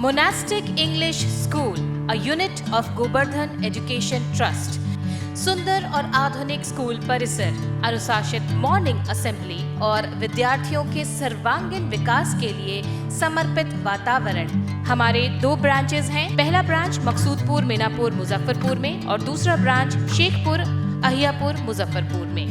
Monastic English school, a unit of Govardhan education trust. सुंदर और आधुनिक स्कूल परिसर, अनुशासित मॉर्निंग असेंबली और विद्यार्थियों के सर्वांगीण विकास के लिए समर्पित वातावरण। हमारे 2 ब्रांचेस हैं। पहला ब्रांच मकसूदपुर मीनापुर मुजफ्फरपुर में और दूसरा ब्रांच शेखपुर अहियापुर मुजफ्फरपुर में।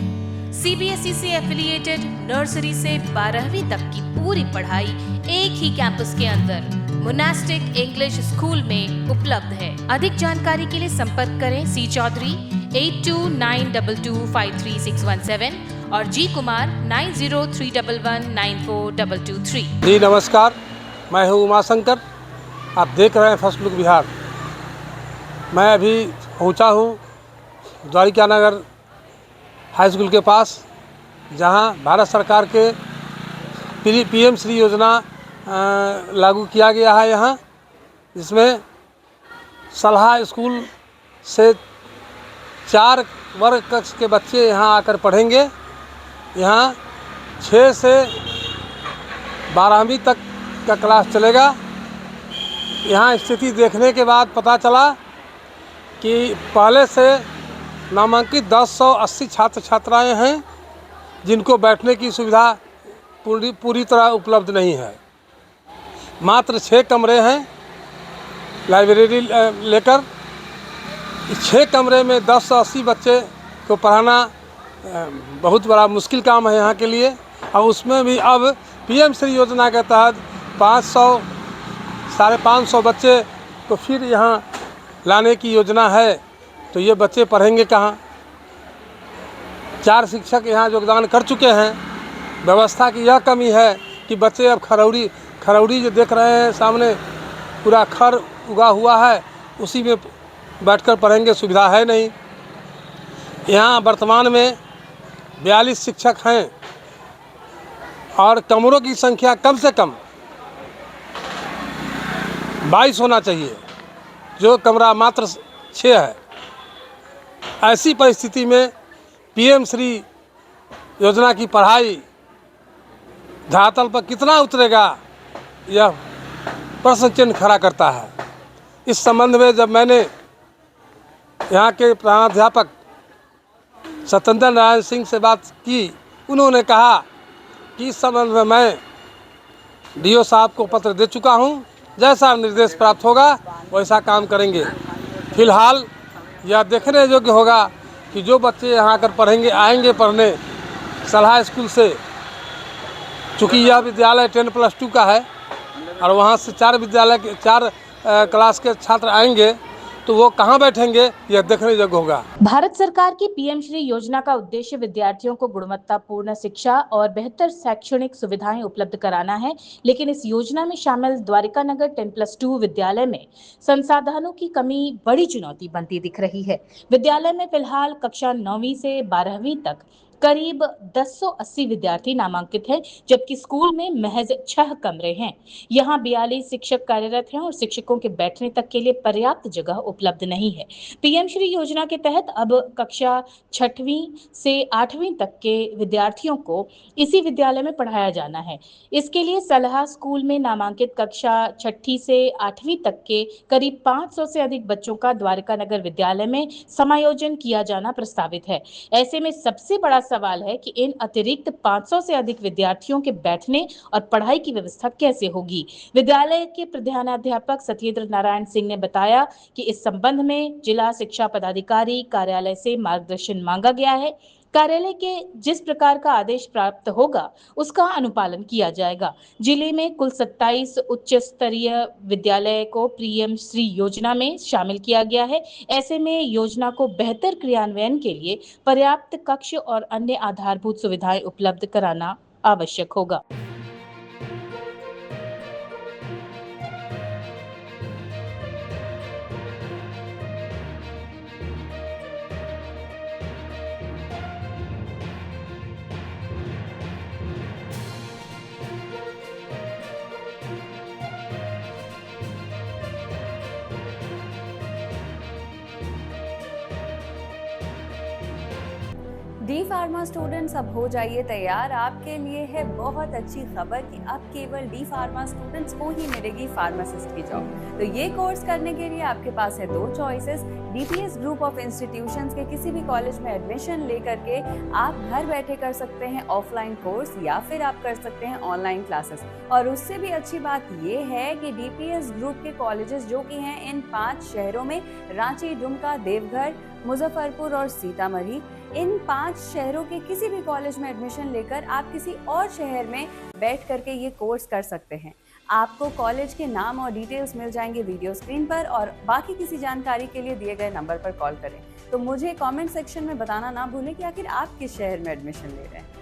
CBSE से एफिलिएटेड नर्सरी से 12वीं तक की पूरी पढ़ाई एक ही कैंपस के अंदर मोनास्टिक इंग्लिश स्कूल में उपलब्ध है। अधिक जानकारी के लिए संपर्क करें C चौधरी 8292253617 और G कुमार 9031194223। जी नमस्कार, मैं हूँ उमाशंकर। आप देख रहे हैं फर्स्ट लुक बिहार। मैं अभी पहुँचा हूँ द्वारिका नगर हाई स्कूल के पास, जहाँ भारत सरकार के PM श्री योजना लागू किया गया है यहाँ, जिसमें सलहा स्कूल से 4 वर्ग कक्ष के बच्चे यहाँ आकर पढ़ेंगे। यहाँ 6 से 12वीं तक का क्लास चलेगा। यहाँ स्थिति देखने के बाद पता चला कि पहले से नामांकित 1080 छात्र छात्राएँ हैं, जिनको बैठने की सुविधा पूरी तरह उपलब्ध नहीं है। मात्र 6 कमरे हैं लाइब्रेरी लेकर। 6 कमरे में 10 से 80 बच्चे को पढ़ाना बहुत बड़ा मुश्किल काम है यहाँ के लिए। और उसमें भी अब PM श्री योजना के तहत 500-550 बच्चे को फिर यहाँ लाने की योजना है। तो ये बच्चे पढ़ेंगे कहाँ? 4 शिक्षक यहाँ योगदान कर चुके हैं। व्यवस्था की यह कमी है कि बच्चे अब खरौड़ी जो देख रहे हैं सामने, पूरा खर उगा हुआ है, उसी में बैठकर पढ़ेंगे। सुविधा है नहीं। यहाँ वर्तमान में 42 शिक्षक हैं और कमरों की संख्या कम से कम 22 होना चाहिए, जो कमरा मात्र 6 है। ऐसी परिस्थिति में PM श्री योजना की पढ़ाई धरातल पर कितना उतरेगा, यह प्रश्न चिन्ह खड़ा करता है। इस संबंध में जब मैंने यहाँ के प्रधानाध्यापक सत्येंद्र नारायण सिंह से बात की, उन्होंने कहा कि इस संबंध में मैं DO साहब को पत्र दे चुका हूँ। जैसा निर्देश प्राप्त होगा वैसा काम करेंगे। फिलहाल यह देखने योग्य होगा कि जो बच्चे यहाँ आकर पढ़ेंगे, आएंगे पढ़ने सलहा स्कूल से। चूँकि यह विद्यालय 10+2 का है और वहाँ से 4 क्लास के छात्र आएंगे, तो वो कहाँ बैठेंगे, यह देखने योग्य होगा। भारत सरकार की PM श्री योजना का उद्देश्य विद्यार्थियों को गुणवत्तापूर्ण शिक्षा और बेहतर शैक्षणिक सुविधाएं उपलब्ध कराना है। लेकिन इस योजना में शामिल द्वारिका नगर 10+2 विद्यालय में संसाधनों की कमी बड़ी चुनौती बनती दिख रही है। विद्यालय में फिलहाल कक्षा 9वीं से 12वीं तक करीब 1080 विद्यार्थी नामांकित हैं, जबकि स्कूल में महज 6 कमरे हैं। यहाँ 42 शिक्षक कार्यरत हैं और शिक्षकों के बैठने तक के लिए पर्याप्त जगह उपलब्ध नहीं है। PM श्री योजना के तहत अब कक्षा 6वीं से 8वीं तक के विद्यार्थियों को इसी विद्यालय में पढ़ाया जाना है। इसके लिए सलहा स्कूल में नामांकित कक्षा 6ठी से 8वीं तक के करीब 500 से अधिक बच्चों का द्वारिका नगर विद्यालय में समायोजन किया जाना प्रस्तावित है। ऐसे में सबसे बड़ा सवाल है कि इन अतिरिक्त 500 से अधिक विद्यार्थियों के बैठने और पढ़ाई की व्यवस्था कैसे होगी। विद्यालय के प्रधानाध्यापक सत्येंद्र नारायण सिंह ने बताया कि इस संबंध में जिला शिक्षा पदाधिकारी कार्यालय से मार्गदर्शन मांगा गया है। कार्यालय के जिस प्रकार का आदेश प्राप्त होगा उसका अनुपालन किया जाएगा। जिले में कुल 27 उच्च स्तरीय विद्यालय को PM श्री योजना में शामिल किया गया है। ऐसे में योजना को बेहतर क्रियान्वयन के लिए पर्याप्त कक्ष और अन्य आधारभूत सुविधाएं उपलब्ध कराना आवश्यक होगा। D फार्मा स्टूडेंट्स अब हो जाइए तैयार, आपके लिए है बहुत अच्छी खबर कि अब केवल डी फार्मा स्टूडेंट्स को ही मिलेगी फार्मासिस्ट की जॉब। तो ये कोर्स करने के लिए आपके पास है दो choices. DPS group of institutions के किसी भी कॉलेज में एडमिशन लेकर के आप घर बैठे कर सकते हैं ऑफलाइन कोर्स, या फिर आप कर सकते हैं ऑनलाइन क्लासेस। और उससे भी अच्छी बात ये है कि डीपीएस ग्रुप के कॉलेजेस जो कि हैं इन 5 शहरों में, रांची, दुमका, देवघर, मुजफ्फरपुर और सीतामढ़ी, इन 5 शहरों के किसी भी कॉलेज में एडमिशन लेकर आप किसी और शहर में बैठ करके ये कोर्स कर सकते हैं। आपको कॉलेज के नाम और डिटेल्स मिल जाएंगे वीडियो स्क्रीन पर, और बाकी किसी जानकारी के लिए दिए गए नंबर पर कॉल करें। तो मुझे कमेंट सेक्शन में बताना ना भूलें कि आखिर आप किस शहर में एडमिशन ले रहे हैं।